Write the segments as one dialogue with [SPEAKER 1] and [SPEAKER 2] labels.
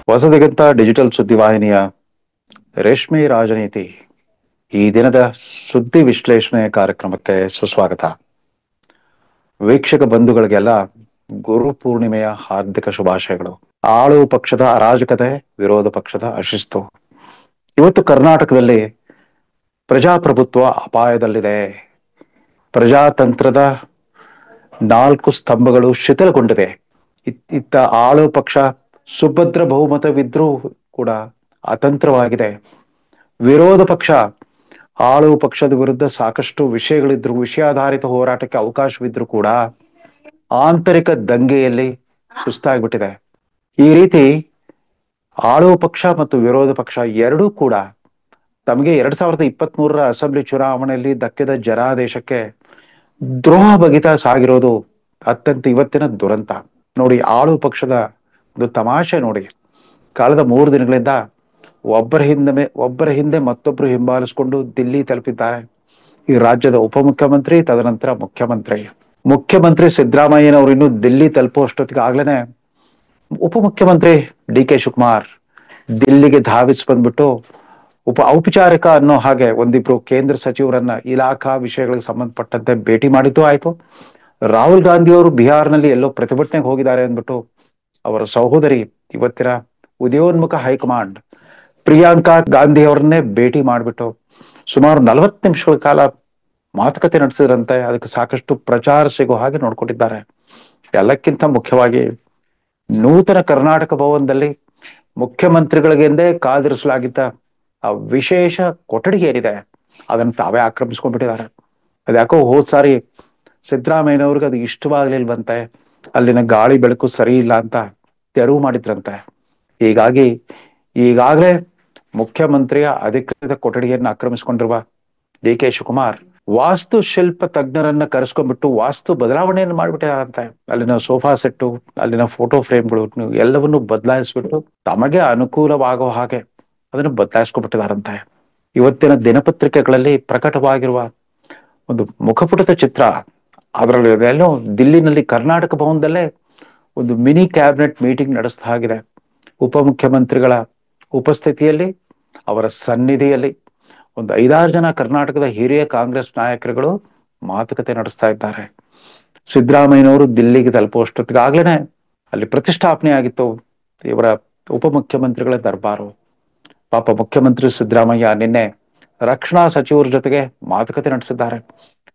[SPEAKER 1] Hosadiganta digital ಸುದ್ದಿವಾಹಿನಿಯ ರೇಷ್ಮೆ ರಾಜನೀತಿ ಈ ದಿನದ ಸುದ್ದಿ ವಿಶ್ಲೇಷಣೆ ಕಾರ್ಯಕ್ರಮಕ್ಕೆ ಸುಸ್ವಾಗತ. ವೀಕ್ಷಕ ಬಂಧುಗಳಿಗೆಲ್ಲ ಗುರು ಪೂರ್ಣಿಮೆಯ ಹಾರ್ದಿಕ ಶುಭಾಶಯಗಳು. ಆಳು ಪಕ್ಷದ ಅರಾಜಕತೆ, ವಿರೋಧ ಪಕ್ಷದ ಅಶಿಸ್ತು. ಇವತ್ತು ಕರ್ನಾಟಕದಲ್ಲಿ ಪ್ರಜಾಪ್ರಭುತ್ವ ಅಪಾಯದಲ್ಲಿದೆ. ಪ್ರಜಾತಂತ್ರದ 4 ಸ್ತಂಭಗಳು ಶಿಥಿಲಗೊಂಡಿವೆ. ಇತ್ತ ಆಳು ಪಕ್ಷ ಸುಭದ್ರ ಬಹುಮತವಿದ್ರೂ ಕೂಡ ಅತಂತ್ರವಾಗಿದೆ. ವಿರೋಧ ಪಕ್ಷ ಆಳು ಪಕ್ಷದ ವಿರುದ್ಧ ಸಾಕಷ್ಟು ವಿಷಯಗಳಿದ್ರು, ವಿಷಯಾಧಾರಿತ ಹೋರಾಟಕ್ಕೆ ಅವಕಾಶವಿದ್ರು ಕೂಡ ಆಂತರಿಕ ದಂಗೆಯಲ್ಲಿ ಸುಸ್ತಾಗ್ಬಿಟ್ಟಿದೆ. ಈ ರೀತಿ ಆಳುವ ಪಕ್ಷ ಮತ್ತು ವಿರೋಧ ಪಕ್ಷ ಎರಡೂ ಕೂಡ ತಮಗೆ 2023ರ ಅಸೆಂಬ್ಲಿ ಚುನಾವಣೆಯಲ್ಲಿ ದಕ್ಕಿದ ಜನಾದೇಶಕ್ಕೆ ದ್ರೋಹ ಬಗೆತ ಸಾಗಿರೋದು ಅತ್ಯಂತ ಇವತ್ತಿನ ದುರಂತ. ನೋಡಿ, ಆಳು ಪಕ್ಷದ ಒಂದು ತಮಾಷೆ ನೋಡಿ. ಕಳೆದ 3 ದಿನಗಳಿಂದ ಒಬ್ಬರ ಹಿಂದೆ ಮತ್ತೊಬ್ರು ಹಿಂಬಾಲಿಸಿಕೊಂಡು ದಿಲ್ಲಿ ತಲುಪಿದ್ದಾರೆ. ಈ ರಾಜ್ಯದ ಉಪಮುಖ್ಯಮಂತ್ರಿ, ತದನಂತರ ಮುಖ್ಯಮಂತ್ರಿ ಸಿದ್ದರಾಮಯ್ಯನವರು ಇನ್ನು ದಿಲ್ಲಿ ತಲುಪುವಷ್ಟೊತ್ತಿಗೆ ಆಗ್ಲೇನೆ ಉಪಮುಖ್ಯಮಂತ್ರಿ ಡಿ.ಕೆ. ಶಿವಕುಮಾರ್ ದಿಲ್ಲಿಗೆ ಧಾವಿಸಿ ಬಂದ್ಬಿಟ್ಟು ಔಪಚಾರಿಕ ಅನ್ನೋ ಹಾಗೆ ಒಂದಿಬ್ರು ಕೇಂದ್ರ ಸಚಿವರನ್ನ ಇಲಾಖಾ ವಿಷಯಗಳಿಗೆ ಸಂಬಂಧಪಟ್ಟಂತೆ ಭೇಟಿ ಮಾಡಿದ್ದು ಆಯ್ತು. ರಾಹುಲ್ ಗಾಂಧಿ ಅವರು ಬಿಹಾರ್ನಲ್ಲಿ ಎಲ್ಲೋ ಪ್ರತಿಭಟನೆಗೆ ಹೋಗಿದ್ದಾರೆ ಅಂದ್ಬಿಟ್ಟು ಅವರ ಸಹೋದರಿ, ಇವತ್ತಿನ ಉದಯೋನ್ಮುಖ ಹೈಕಮಾಂಡ್ ಪ್ರಿಯಾಂಕಾ ಗಾಂಧಿ ಅವರನ್ನೇ ಭೇಟಿ ಮಾಡಿಬಿಟ್ಟು ಸುಮಾರು 40 ನಿಮಿಷಗಳ ಕಾಲ ಮಾತುಕತೆ ನಡೆಸಿದ್ರಂತೆ. ಅದಕ್ಕೆ ಸಾಕಷ್ಟು ಪ್ರಚಾರ ಸಿಗೋ ಹಾಗೆ ನೋಡ್ಕೊಂಡಿದ್ದಾರೆ. ಎಲ್ಲಕ್ಕಿಂತ ಮುಖ್ಯವಾಗಿ ನೂತನ ಕರ್ನಾಟಕ ಭವನದಲ್ಲಿ ಮುಖ್ಯಮಂತ್ರಿಗಳಿಗೆಂದೇ ಕಾದಿರಿಸಲಾಗಿದ್ದ ಆ ವಿಶೇಷ ಕೊಠಡಿ ಏನಿದೆ ಅದನ್ನು ತಾವೇ ಆಕ್ರಮಿಸ್ಕೊಂಡ್ಬಿಟ್ಟಿದ್ದಾರೆ. ಅದ್ಯಾಕೋ ಹೋದ್ ಸಾರಿ ಸಿದ್ದರಾಮಯ್ಯನವ್ರಿಗೆ ಅದು ಇಷ್ಟವಾಗ್ಲಿಲ್ವಂತೆ, ಅಲ್ಲಿನ ಗಾಳಿ ಬೆಳಕು ಸರಿ ಇಲ್ಲ ಅಂತ ತೆರವು ಮಾಡಿದ್ರಂತೆ. ಹೀಗಾಗಿ ಈಗಾಗಲೇ ಮುಖ್ಯಮಂತ್ರಿಯ ಅಧಿಕೃತ ಕೊಠಡಿಯನ್ನು ಆಕ್ರಮಿಸಿಕೊಂಡಿರುವ ಡಿ.ಕೆ. ಶಿವಕುಮಾರ್ ವಾಸ್ತುಶಿಲ್ಪ ತಜ್ಞರನ್ನ ಕರೆಸ್ಕೊಂಡ್ಬಿಟ್ಟು ವಾಸ್ತು ಬದಲಾವಣೆಯನ್ನು ಮಾಡ್ಬಿಟ್ಟಿದಾರಂತೆ. ಅಲ್ಲಿನ ಸೋಫಾ ಸೆಟ್ಟು, ಅಲ್ಲಿನ ಫೋಟೋ ಫ್ರೇಮ್ಗಳು ಎಲ್ಲವನ್ನು ಬದಲಾಯಿಸ್ಬಿಟ್ಟು ತಮಗೆ ಅನುಕೂಲವಾಗೋ ಹಾಗೆ ಅದನ್ನು ಬದಲಾಯಿಸ್ಕೊಂಡ್ಬಿಟ್ಟಿದಾರಂತೆ. ಇವತ್ತಿನ ದಿನಪತ್ರಿಕೆಗಳಲ್ಲಿ ಪ್ರಕಟವಾಗಿರುವ ಒಂದು ಮುಖಪುಟದ ಚಿತ್ರ, ಅದರಲ್ಲಿ ಎಲ್ಲೋ ದಿಲ್ಲಿನಲ್ಲಿ ಕರ್ನಾಟಕ ಭವನದಲ್ಲೇ ಒಂದು ಮಿನಿ ಕ್ಯಾಬಿನೆಟ್ ಮೀಟಿಂಗ್ ನಡೆಸ್ತಾ ಆಗಿದೆ. ಉಪಮುಖ್ಯಮಂತ್ರಿಗಳ ಉಪಸ್ಥಿತಿಯಲ್ಲಿ, ಅವರ ಸನ್ನಿಧಿಯಲ್ಲಿ ಒಂದು 5-6 ಜನ ಕರ್ನಾಟಕದ ಹಿರಿಯ ಕಾಂಗ್ರೆಸ್ ನಾಯಕರುಗಳು ಮಾತುಕತೆ ನಡೆಸ್ತಾ ಇದ್ದಾರೆ. ಸಿದ್ದರಾಮಯ್ಯನವರು ದಿಲ್ಲಿಗೆ ತಲುಪುವಷ್ಟೊತ್ತಿಗಾಗ್ಲೇನೆ ಅಲ್ಲಿ ಪ್ರತಿಷ್ಠಾಪನೆ ಆಗಿತ್ತು ಇವರ ಉಪಮುಖ್ಯಮಂತ್ರಿಗಳ ದರ್ಬಾರು. ಪಾಪ ಮುಖ್ಯಮಂತ್ರಿ ಸಿದ್ದರಾಮಯ್ಯ ನಿನ್ನೆ ರಕ್ಷಣಾ ಸಚಿವರ ಜೊತೆಗೆ ಮಾತುಕತೆ ನಡೆಸಿದ್ದಾರೆ.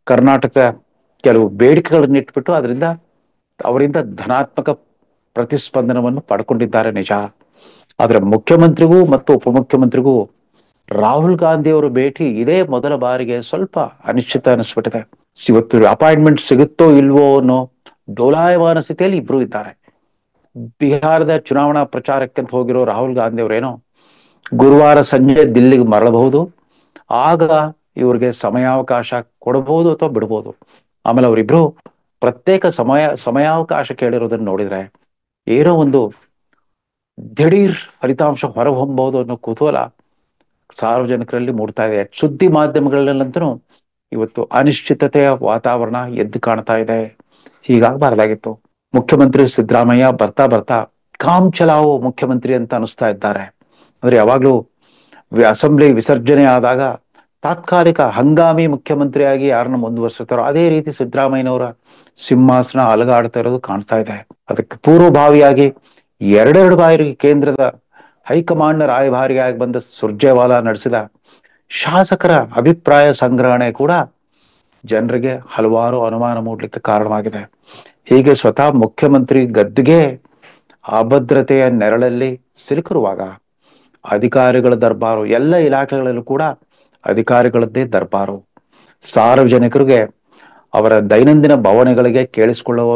[SPEAKER 1] ಕರ್ನಾಟಕದ ಕೆಲವು ಬೇಡಿಕೆಗಳನ್ನ ಇಟ್ಬಿಟ್ಟು ಅವರಿಂದ ಧನಾತ್ಮಕ ಪ್ರತಿಸ್ಪಂದನವನ್ನು ಪಡ್ಕೊಂಡಿದ್ದಾರೆ ನಿಜ. ಆದ್ರೆ ಮುಖ್ಯಮಂತ್ರಿಗೂ ಮತ್ತು ಉಪಮುಖ್ಯಮಂತ್ರಿಗೂ ರಾಹುಲ್ ಗಾಂಧಿ ಅವರ ಭೇಟಿ ಇದೇ ಮೊದಲ ಬಾರಿಗೆ ಸ್ವಲ್ಪ ಅನಿಶ್ಚಿತ ಅನಿಸ್ಬಿಟ್ಟಿದೆ. ಇವತ್ತು ಅಪಾಯಿಂಟ್ಮೆಂಟ್ ಸಿಗುತ್ತೋ ಇಲ್ವೋ ಅನ್ನೋ ಡೋಲಾಯಮಾನ ಸ್ಥಿತಿಯಲ್ಲಿ ಇಬ್ರು ಇದ್ದಾರೆ. ಬಿಹಾರದ ಚುನಾವಣಾ ಪ್ರಚಾರಕ್ಕೆಂತ ಹೋಗಿರೋ ರಾಹುಲ್ ಗಾಂಧಿ ಅವರೇನೋ ಗುರುವಾರ ಸಂಜೆ ದಿಲ್ಲಿಗೆ ಮರಳಬಹುದು. ಆಗ ಇವ್ರಿಗೆ ಸಮಯಾವಕಾಶ ಕೊಡಬಹುದು ಅಥವಾ ಬಿಡಬಹುದು. ಆಮೇಲೆ ಅವರಿಬ್ರು ಪ್ರತ್ಯೇಕ ಸಮಯಾವಕಾಶ ಕೇಳಿರೋದನ್ನ ನೋಡಿದ್ರೆ ಏನೋ ಒಂದು ದಿಢೀರ್ ಫಲಿತಾಂಶ ಹೊರಹೊಮ್ಮಬಹುದು ಅನ್ನೋ ಕುತೂಹಲ ಸಾರ್ವಜನಿಕರಲ್ಲಿ ಮೂಡ್ತಾ ಇದೆ. ಸುದ್ದಿ ಮಾಧ್ಯಮಗಳಲ್ಲಂತೂ ಇವತ್ತು ಅನಿಶ್ಚಿತತೆಯ ವಾತಾವರಣ ಎದ್ದು ಕಾಣ್ತಾ ಇದೆ. ಹೀಗಾಗಬಾರ್ದಾಗಿತ್ತು. ಮುಖ್ಯಮಂತ್ರಿ ಸಿದ್ದರಾಮಯ್ಯ ಬರ್ತಾ ಕಾಮ್ ಚಲಾವೋ ಮುಖ್ಯಮಂತ್ರಿ ಅಂತ ಅನಿಸ್ತಾ ಇದ್ದಾರೆ. ಅಂದ್ರೆ ಯಾವಾಗ್ಲೂ ಅಸೆಂಬ್ಲಿ ವಿಸರ್ಜನೆ ಆದಾಗ ತಾತ್ಕಾಲಿಕ ಹಂಗಾಮಿ ಮುಖ್ಯಮಂತ್ರಿಯಾಗಿ ಯಾರನ್ನ ಮುಂದುವರಿಸುತ್ತಾರೋ ಅದೇ ರೀತಿ ಸಿದ್ದರಾಮಯ್ಯನವರ ಸಿಂಹಾಸನ ಅಲಗಾಡ್ತಾ ಇರೋದು ಕಾಣ್ತಾ ಇದೆ. ಅದಕ್ಕೆ ಪೂರ್ವಭಾವಿಯಾಗಿ 2 ಬಾರಿಗೆ ಕೇಂದ್ರದ ಹೈಕಮಾಂಡ್ ರಾಯಭಾರಿಯಾಗಿ ಬಂದ ಸುರ್ಜೇವಾಲಾ ನಡೆಸಿದ ಶಾಸಕರ ಅಭಿಪ್ರಾಯ ಸಂಗ್ರಹಣೆ ಕೂಡ ಜನರಿಗೆ ಹಲವಾರು ಅನುಮಾನ ಮೂಡಲಿಕ್ಕೆ ಕಾರಣವಾಗಿದೆ. ಹೀಗೆ ಸ್ವತಃ ಮುಖ್ಯಮಂತ್ರಿ ಗದ್ದುಗೆ ಅಭದ್ರತೆಯ ನೆರಳಲ್ಲಿ ಸಿಲುಕಿರುವಾಗ ಅಧಿಕಾರಿಗಳ ದರ್ಬಾರು, ಎಲ್ಲ ಇಲಾಖೆಗಳಲ್ಲೂ ಕೂಡ ಅಧಿಕಾರಿಗಳದ್ದೇ ದರ್ಬಾರು. ಸಾರ್ವಜನಿಕರಿಗೆ ಅವರ ದೈನಂದಿನ ಭಾವನೆಗಳಿಗೆ ಕೇಳಿಸಿಕೊಳ್ಳುವ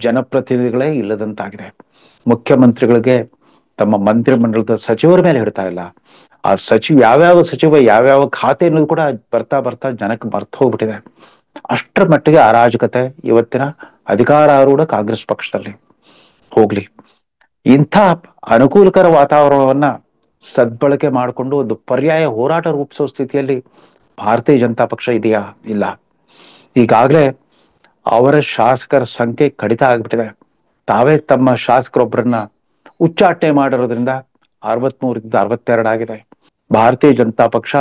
[SPEAKER 1] ಜನಪ್ರತಿನಿಧಿಗಳೇ ಇಲ್ಲದಂತಾಗಿದೆ. ಮುಖ್ಯಮಂತ್ರಿಗಳಿಗೆ ತಮ್ಮ ಮಂತ್ರಿಮಂಡಲದ ಸಚಿವರ ಮೇಲೆ ಹಿಡ್ತಾ ಇಲ್ಲ. ಆ ಯಾವ್ಯಾವ ಖಾತೆ ಅನ್ನೋದು ಕೂಡ ಬರ್ತಾ ಜನಕ್ಕೆ ಮರ್ತು ಹೋಗ್ಬಿಟ್ಟಿದೆ. ಅಷ್ಟರ ಮಟ್ಟಿಗೆ ಅರಾಜಕತೆ ಇವತ್ತಿನ ಅಧಿಕಾರಾರೂಢ ಕಾಂಗ್ರೆಸ್ ಪಕ್ಷದಲ್ಲಿ. ಹೋಗ್ಲಿ, ಇಂಥ ಅನುಕೂಲಕರ ವಾತಾವರಣವನ್ನ ಸದ್ಬಳಕೆ ಮಾಡಿಕೊಂಡು ಒಂದು ಪರ್ಯಾಯ ಹೋರಾಟ ರೂಪಿಸೋ ಸ್ಥಿತಿಯಲ್ಲಿ ಭಾರತೀಯ ಜನತಾ ಪಕ್ಷ ಇದೆಯಾ? ಇಲ್ಲ. ಈಗಾಗಲೇ ಅವರ ಶಾಸಕರ ಸಂಖ್ಯೆ ಕಡಿತ ಆಗ್ಬಿಟ್ಟಿದೆ. ತಾವೇ ತಮ್ಮ ಶಾಸಕರೊಬ್ಬರನ್ನ ಉಚ್ಚಾಟನೆ ಮಾಡಿರೋದ್ರಿಂದ 63ರಿಂದ 62 ಆಗಿದೆ. ಭಾರತೀಯ ಜನತಾ ಪಕ್ಷ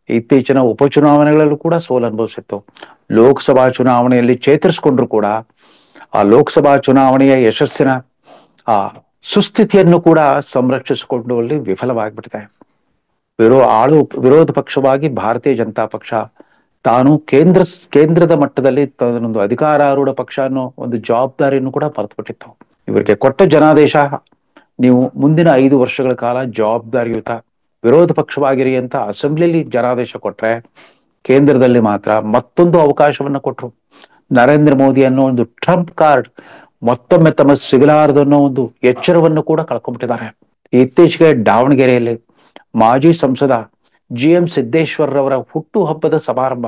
[SPEAKER 1] ಇತ್ತೀಚಿನ ಉಪಚುನಾವಣೆಗಳಲ್ಲೂ ಕೂಡ ಸೋಲು ಅನುಭವಿಸಿತ್ತು. ಲೋಕಸಭಾ ಚುನಾವಣೆಯಲ್ಲಿ ಚೇತರಿಸಿಕೊಂಡ್ರು ಕೂಡ ಆ ಲೋಕಸಭಾ ಚುನಾವಣೆಯ ಯಶಸ್ಸಿನ ಆ ಸುಸ್ಥಿತಿಯನ್ನು ಕೂಡ ಸಂರಕ್ಷಿಸಿಕೊಳ್ಳುವಲ್ಲಿ ವಿಫಲವಾಗಿಬಿಟ್ಟಿದೆ. ವಿರೋಧ ಪಕ್ಷವಾಗಿ ಭಾರತೀಯ ಜನತಾ ಪಕ್ಷ ತಾನು ಕೇಂದ್ರದ ಮಟ್ಟದಲ್ಲಿ ತನ್ನೊಂದು ಅಧಿಕಾರಾರೂಢ ಪಕ್ಷ ಅನ್ನೋ ಒಂದು ಜವಾಬ್ದಾರಿಯನ್ನು ಕೂಡ ಮರೆತುಬಿಟ್ಟಿತ್ತು. ಇವರಿಗೆ ಕೊಟ್ಟ ಜನಾದೇಶ, ನೀವು ಮುಂದಿನ 5 ವರ್ಷಗಳ ಕಾಲ ಜವಾಬ್ದಾರಿಯುತ ವಿರೋಧ ಪಕ್ಷವಾಗಿರಿ ಅಂತ ಅಸೆಂಬ್ಲಿಯಲ್ಲಿ ಜನಾದೇಶ ಕೊಟ್ರೆ, ಕೇಂದ್ರದಲ್ಲಿ ಮಾತ್ರ ಮತ್ತೊಂದು ಅವಕಾಶವನ್ನ ಕೊಟ್ರು. ನರೇಂದ್ರ ಮೋದಿ ಅನ್ನೋ ಒಂದು ಟ್ರಂಪ್ ಕಾರ್ಡ್ ಮತ್ತೊಮ್ಮೆ ತಮ್ಮ ಸಿಗಲಾರದನ್ನೋ ಒಂದು ಎಚ್ಚರವನ್ನು ಕೂಡ ಕಳ್ಕೊಂಡ್ಬಿಟ್ಟಿದ್ದಾರೆ. ಇತ್ತೀಚೆಗೆ ದಾವಣಗೆರೆಯಲ್ಲಿ ಮಾಜಿ ಸಂಸದ GM ಸಿದ್ದೇಶ್ವರರವರ ಹುಟ್ಟು ಹಬ್ಬದ ಸಮಾರಂಭ,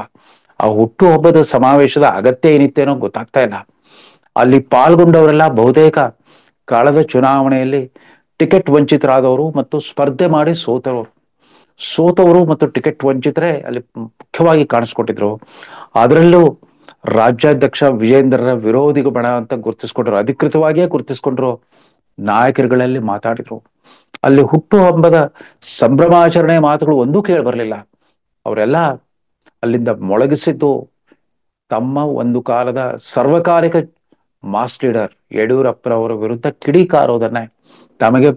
[SPEAKER 1] ಆ ಹುಟ್ಟು ಹಬ್ಬದ ಸಮಾವೇಶದ ಅಗತ್ಯ ಏನಿತ್ತೇನೋ ಗೊತ್ತಾಗ್ತಾ ಇಲ್ಲ. ಅಲ್ಲಿ ಪಾಲ್ಗೊಂಡವರೆಲ್ಲ ಬಹುತೇಕ ಕಳೆದ ಚುನಾವಣೆಯಲ್ಲಿ ಟಿಕೆಟ್ ವಂಚಿತರಾದವರು ಮತ್ತು ಸ್ಪರ್ಧೆ ಮಾಡಿ ಸೋತವರು ಮತ್ತು ಟಿಕೆಟ್ ವಂಚಿತರೇ ಅಲ್ಲಿ ಮುಖ್ಯವಾಗಿ ಕಾಣಿಸ್ಕೊಟ್ಟಿದ್ರು. ಅದರಲ್ಲೂ ರಾಜ್ಯಾಧ್ಯಕ್ಷ ವಿಜೇಂದ್ರರ ವಿರೋಧಿ ಬಣ ಅಂತ ಗುರುತಿಸ್ಕೊಂಡ್ರು, ಅಧಿಕೃತವಾಗಿಯೇ ಗುರುತಿಸ್ಕೊಂಡ್ರು ನಾಯಕರುಗಳಲ್ಲಿ ಮಾತಾಡಿದ್ರು. ಅಲ್ಲಿ ಹುಟ್ಟು ಹಬ್ಬದ ಸಂಭ್ರಮಾಚರಣೆ ಮಾತುಗಳು ಒಂದೂ ಕೇಳಿ ಬರಲಿಲ್ಲ. ಅವರೆಲ್ಲ ಅಲ್ಲಿಂದ ಮೊಳಗಿಸಿದ್ದು ತಮ್ಮ ಒಂದು ಕಾಲದ ಸರ್ವಕಾಲಿಕ ಮಾಸ್ ಲೀಡರ್ ಯಡಿಯೂರಪ್ಪನವರ ವಿರುದ್ಧ ಕಿಡಿಕಾರೋದನ್ನೇ, ತಮಗೆ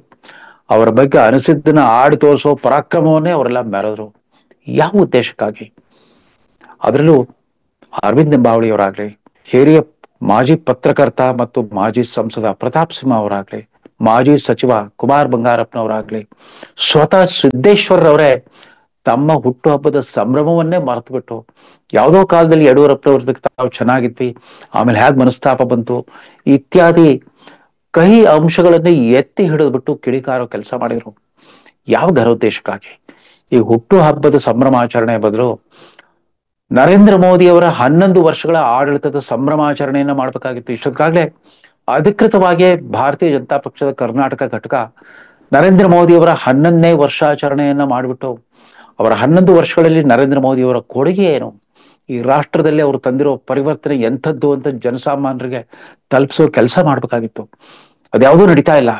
[SPEAKER 1] ಅವರ ಬಗ್ಗೆ ಅನಿಸಿದ್ದನ್ನ ಆಡಿ ತೋರಿಸೋ ಪರಾಕ್ರಮವನ್ನೇ ಅವರೆಲ್ಲ ಮೆರೆದ್ರು. ಯಾವ ಉದ್ದೇಶಕ್ಕಾಗಿ? ಅದರಲ್ಲೂ ಅರವಿಂದ್ ಲಿಂಬಾವಳಿಯವರಾಗ್ಲಿ, ಹಿರಿಯ ಮಾಜಿ ಪತ್ರಕರ್ತ ಮತ್ತು ಮಾಜಿ ಸಂಸದ ಪ್ರತಾಪ್ ಸಿಂಹ ಅವರಾಗ್ಲಿ, ಮಾಜಿ ಸಚಿವ ಕುಮಾರ್ ಬಂಗಾರಪ್ಪನವರಾಗ್ಲಿ, ಸ್ವತಃ ಸಿದ್ದೇಶ್ವರರವರೇ ತಮ್ಮ ಹುಟ್ಟುಹಬ್ಬದ ಸಂಭ್ರಮವನ್ನೇ ಮರೆತು ಬಿಟ್ಟು, ಯಾವುದೋ ಕಾಲದಲ್ಲಿ ಯಡಿಯೂರಪ್ಪನವ್ರ ತಾವು ಚೆನ್ನಾಗಿದ್ವಿ, ಆಮೇಲೆ ಹೇಗೆ ಮನಸ್ತಾಪ ಬಂತು ಇತ್ಯಾದಿ ಕಹಿ ಅಂಶಗಳನ್ನೇ ಎತ್ತಿ ಹಿಡಿದ್ಬಿಟ್ಟು ಕಿಡಿಕಾರೋ ಕೆಲಸ ಮಾಡಿದ್ರು. ಯಾವ ಗರೋದ್ದೇಶಕ್ಕಾಗಿ? ಈ ಹುಟ್ಟು ಹಬ್ಬದ ಸಂಭ್ರಮಾಚರಣೆ ಬದಲು ನರೇಂದ್ರ ಮೋದಿ ಅವರ 11 ವರ್ಷಗಳ ಆಡಳಿತದ ಸಂಭ್ರಮಾಚರಣೆಯನ್ನ ಮಾಡ್ಬೇಕಾಗಿತ್ತು. ಇಷ್ಟೊತ್ತಾಗ್ಲೇ ಅಧಿಕೃತವಾಗಿ ಭಾರತೀಯ ಜನತಾ ಪಕ್ಷದ ಕರ್ನಾಟಕ ಘಟಕ ನರೇಂದ್ರ ಮೋದಿ ಅವರ 11ನೇ ವರ್ಷಾಚರಣೆಯನ್ನ ಮಾಡಿಬಿಟ್ಟು, ಅವರ 11 ವರ್ಷಗಳಲ್ಲಿ ನರೇಂದ್ರ ಮೋದಿ ಅವರ ಕೊಡುಗೆ ಏನು, ಈ ರಾಷ್ಟ್ರದಲ್ಲಿ ಅವರು ತಂದಿರೋ ಪರಿವರ್ತನೆ ಎಂಥದ್ದು ಅಂತ ಜನಸಾಮಾನ್ಯರಿಗೆ ತಲುಪಿಸೋ ಕೆಲಸ ಮಾಡ್ಬೇಕಾಗಿತ್ತು. ಅದ್ಯಾವುದೂ ನಡೀತಾ ಇಲ್ಲ.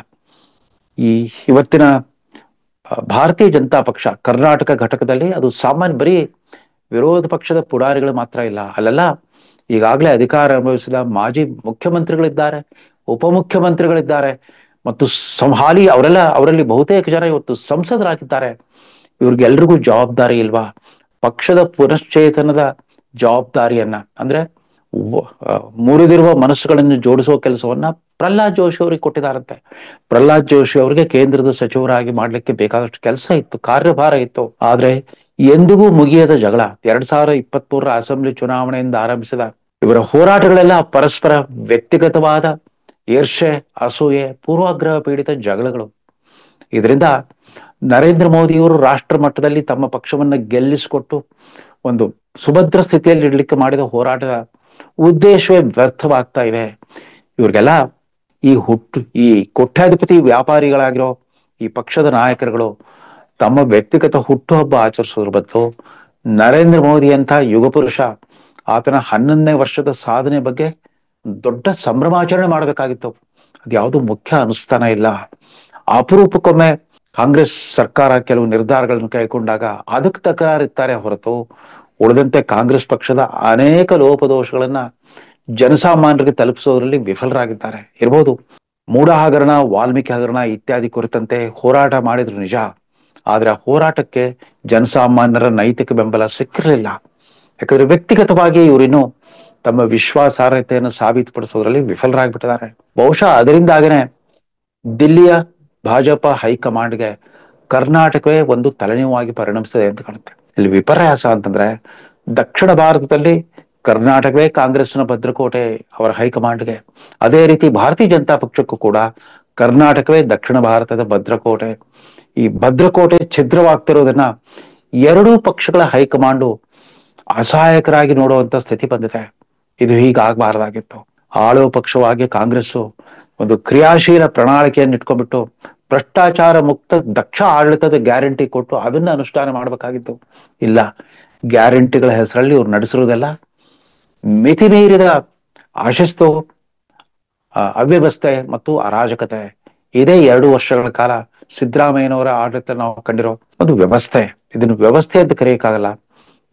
[SPEAKER 1] ಇವತ್ತಿನ ಭಾರತೀಯ ಜನತಾ ಪಕ್ಷ ಕರ್ನಾಟಕ ಘಟಕದಲ್ಲಿ ಅದು ಸಾಮಾನ್ಯ ಬರೀ ವಿರೋಧ ಪಕ್ಷದ ಪುಡಾರಿಗಳು ಮಾತ್ರ ಇಲ್ಲ, ಅಲ್ಲೆಲ್ಲ ಈಗಾಗಲೇ ಅಧಿಕಾರ ಅನುಭವಿಸಿದ ಮಾಜಿ ಮುಖ್ಯಮಂತ್ರಿಗಳಿದ್ದಾರೆ, ಉಪಮುಖ್ಯಮಂತ್ರಿಗಳಿದ್ದಾರೆ ಮತ್ತು ಅವರಲ್ಲಿ ಬಹುತೇಕ ಜನ ಇವತ್ತು ಸಂಸದರಾಗಿದ್ದಾರೆ. ಇವ್ರಿಗೆಲ್ರಿಗೂ ಜವಾಬ್ದಾರಿ ಇಲ್ವಾ? ಪಕ್ಷದ ಪುನಶ್ಚೇತನದ ಜವಾಬ್ದಾರಿಯನ್ನ, ಅಂದ್ರೆ ಮುರಿದಿರುವ ಮನಸ್ಸುಗಳನ್ನು ಜೋಡಿಸುವ ಕೆಲಸವನ್ನ ಪ್ರಹ್ಲಾದ್ ಜೋಶಿ ಅವರಿಗೆ ಕೊಟ್ಟಿದ್ದಾರಂತೆ. ಪ್ರಹ್ಲಾದ್ ಜೋಶಿ ಅವರಿಗೆ ಕೇಂದ್ರದ ಸಚಿವರಾಗಿ ಮಾಡ್ಲಿಕ್ಕೆ ಬೇಕಾದಷ್ಟು ಕೆಲಸ ಇತ್ತು, ಕಾರ್ಯಭಾರ ಇತ್ತು. ಆದ್ರೆ ಎಂದಿಗೂ ಮುಗಿಯದ ಜಗಳ 2023ರ ಅಸೆಂಬ್ಲಿ ಚುನಾವಣೆಯಿಂದ ಆರಂಭಿಸಿದ ಇವರ ಹೋರಾಟಗಳೆಲ್ಲ ಪರಸ್ಪರ ವ್ಯಕ್ತಿಗತವಾದ ಈರ್ಷೆ, ಅಸೂಯೆ, ಪೂರ್ವಾಗ್ರಹ ಪೀಡಿತ ಜಗಳಗಳು. ಇದರಿಂದ ನರೇಂದ್ರ ಮೋದಿಯವರು ರಾಷ್ಟ್ರ ಮಟ್ಟದಲ್ಲಿ ತಮ್ಮ ಪಕ್ಷವನ್ನ ಗೆಲ್ಲಿಸಿಕೊಟ್ಟು ಒಂದು ಸುಭದ್ರ ಸ್ಥಿತಿಯಲ್ಲಿ ಇಡ್ಲಿಕ್ಕೆ ಮಾಡಿದ ಹೋರಾಟದ ಉದ್ದೇಶವೇ ವ್ಯರ್ಥವಾಗ್ತಾ ಇದೆ. ಇವ್ರಿಗೆಲ್ಲ ಈ ಕೋಟ್ಯಾಧಿಪತಿ ವ್ಯಾಪಾರಿಗಳಾಗಿರೋ ಈ ಪಕ್ಷದ ನಾಯಕರುಗಳು ತಮ್ಮ ವ್ಯಕ್ತಿಗತ ಹುಟ್ಟುಹಬ್ಬ ಆಚರಿಸೋದ್ರ ಬದಲು ನರೇಂದ್ರ ಮೋದಿ ಅಂತ ಯುಗ ಪುರುಷ, ಆತನ 11ನೇ ವರ್ಷದ ಸಾಧನೆ ಬಗ್ಗೆ ದೊಡ್ಡ ಸಂಭ್ರಮಾಚರಣೆ ಮಾಡಬೇಕಾಗಿತ್ತು. ಅದ್ಯಾವುದು ಮುಖ್ಯ ಅನುಷ್ಠಾನ ಇಲ್ಲ. ಅಪರೂಪಕ್ಕೊಮ್ಮೆ ಕಾಂಗ್ರೆಸ್ ಸರ್ಕಾರ ಕೆಲವು ನಿರ್ಧಾರಗಳನ್ನು ಕೈಗೊಂಡಾಗ ಅದಕ್ಕೆ ತಕರಾರಿರ್ತಾರೆ ಹೊರತು, ಉಳಿದಂತೆ ಕಾಂಗ್ರೆಸ್ ಪಕ್ಷದ ಅನೇಕ ಲೋಪದೋಷಗಳನ್ನ ಜನಸಾಮಾನ್ಯರಿಗೆ ತಲುಪಿಸೋದ್ರಲ್ಲಿ ವಿಫಲರಾಗಿದ್ದಾರೆ. ಇರ್ಬೋದು, ಮೂಡ ಹಗರಣ, ವಾಲ್ಮೀಕಿ ಹಗರಣ ಇತ್ಯಾದಿ ಕುರಿತಂತೆ ಹೋರಾಟ ಮಾಡಿದ್ರು ನಿಜ, ಆದ್ರೆ ಆ ಹೋರಾಟಕ್ಕೆ ಜನಸಾಮಾನ್ಯರ ನೈತಿಕ ಬೆಂಬಲ ಸಿಕ್ಕಿರಲಿಲ್ಲ. ಯಾಕಂದ್ರೆ ವ್ಯಕ್ತಿಗತವಾಗಿ ಇವರಿನ್ನು ತಮ್ಮ ವಿಶ್ವಾಸಾರ್ಹತೆಯನ್ನು ಸಾಬೀತುಪಡಿಸೋದ್ರಲ್ಲಿ ವಿಫಲರಾಗ್ಬಿಟ್ಟಿದ್ದಾರೆ. ಬಹುಶಃ ಅದರಿಂದಾಗನೇ ದಿಲ್ಲಿಯ ಭಾಜಪ ಹೈಕಮಾಂಡ್ಗೆ ಕರ್ನಾಟಕವೇ ಒಂದು ತಲೆನೋವಾಗಿ ಪರಿಣಮಿಸಿದೆ ಅಂತ ಕಾಣುತ್ತೆ. ಇಲ್ಲಿ ವಿಪರ್ಯಾಸ ಅಂತಂದ್ರೆ, ದಕ್ಷಿಣ ಭಾರತದಲ್ಲಿ ಕರ್ನಾಟಕವೇ ಕಾಂಗ್ರೆಸ್ನ ಭದ್ರಕೋಟೆ ಅವರ ಹೈಕಮಾಂಡ್ಗೆ, ಅದೇ ರೀತಿ ಭಾರತೀಯ ಜನತಾ ಪಕ್ಷಕ್ಕೂ ಕೂಡ ಕರ್ನಾಟಕವೇ ದಕ್ಷಿಣ ಭಾರತದ ಭದ್ರಕೋಟೆ. ಈ ಭದ್ರಕೋಟೆ ಛಿದ್ರವಾಗ್ತಿರೋದನ್ನ ಎರಡೂ ಪಕ್ಷಗಳ ಹೈಕಮಾಂಡು ಅಸಹಾಯಕರಾಗಿ ನೋಡುವಂತ ಸ್ಥಿತಿ ಬಂದಿದೆ. ಇದು ಹೀಗಾಗಬಾರ್ದಾಗಿತ್ತು. ಆಳುವ ಪಕ್ಷವಾಗಿ ಕಾಂಗ್ರೆಸ್ಸು ಒಂದು ಕ್ರಿಯಾಶೀಲ ಪ್ರಣಾಳಿಕೆಯನ್ನು ಇಟ್ಕೊಂಡ್ಬಿಟ್ಟು ಭ್ರಷ್ಟಾಚಾರ ಮುಕ್ತ ದಕ್ಷ ಆಡಳಿತದ ಗ್ಯಾರಂಟಿ ಕೊಟ್ಟು ಅದನ್ನ ಅನುಷ್ಠಾನ ಮಾಡ್ಬೇಕಾಗಿತ್ತು. ಇಲ್ಲ, ಗ್ಯಾರಂಟಿಗಳ ಹೆಸರಲ್ಲಿ ಇವ್ರು ನಡೆಸಿರೋದೆಲ್ಲ ಮಿತಿ ಮೀರಿದ ಅಶಿಸ್ತು, ಅವ್ಯವಸ್ಥೆ ಮತ್ತು ಅರಾಜಕತೆ ಇದೇ 2 ವರ್ಷಗಳ ಕಾಲ ಸಿದ್ದರಾಮಯ್ಯನವರ ಆಡಳಿತ ನಾವು ಕಂಡಿರೋ ಒಂದು ವ್ಯವಸ್ಥೆ. ಇದನ್ನು ವ್ಯವಸ್ಥೆ ಅಂತ ಕರೆಯಕ್ಕಾಗಲ್ಲ.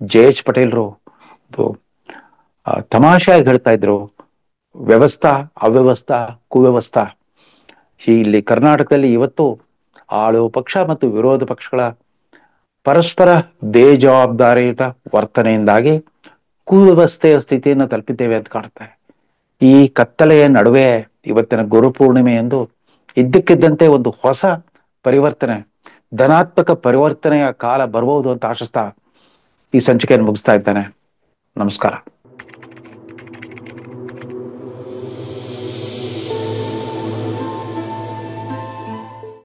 [SPEAKER 1] ಜೆ.ಎಚ್. ಪಟೇಲ್ರು ಒಂದು ತಮಾಷೆಯಾಗಿ ಹೇಳ್ತಾ ಇದ್ರು, ವ್ಯವಸ್ಥಾ ಅವ್ಯವಸ್ಥಾ ಕುವ್ಯವಸ್ಥಾ. ಇಲ್ಲಿ ಕರ್ನಾಟಕದಲ್ಲಿ ಇವತ್ತು ಆಳುವ ಪಕ್ಷ ಮತ್ತು ವಿರೋಧ ಪಕ್ಷಗಳ ಪರಸ್ಪರ ಬೇಜವಾಬ್ದಾರಿಯುತ ವರ್ತನೆಯಿಂದಾಗಿ ಕುವ್ಯವಸ್ಥೆಯ ಸ್ಥಿತಿಯನ್ನು ತಲುಪಿದ್ದೇವೆ ಅಂತ ಕಾಣುತ್ತೆ. ಈ ಕತ್ತಲೆಯ ನಡುವೆ ಇವತ್ತಿನ ಗುರುಪೂರ್ಣಿಮೆ ಎಂದು ಇದ್ದಕ್ಕಿದ್ದಂತೆ ಒಂದು ಹೊಸ ಪರಿವರ್ತನೆ, ಧನಾತ್ಮಕ ಪರಿವರ್ತನೆಯ ಕಾಲ ಬರಬಹುದು ಅಂತ ಆಶಿಸ್ತಾ ಈ ಸಂಚಿಕೆಯನ್ನು ಮುಗಿಸ್ತಾ ಇದ್ದೇನೆ. ನಮಸ್ಕಾರ.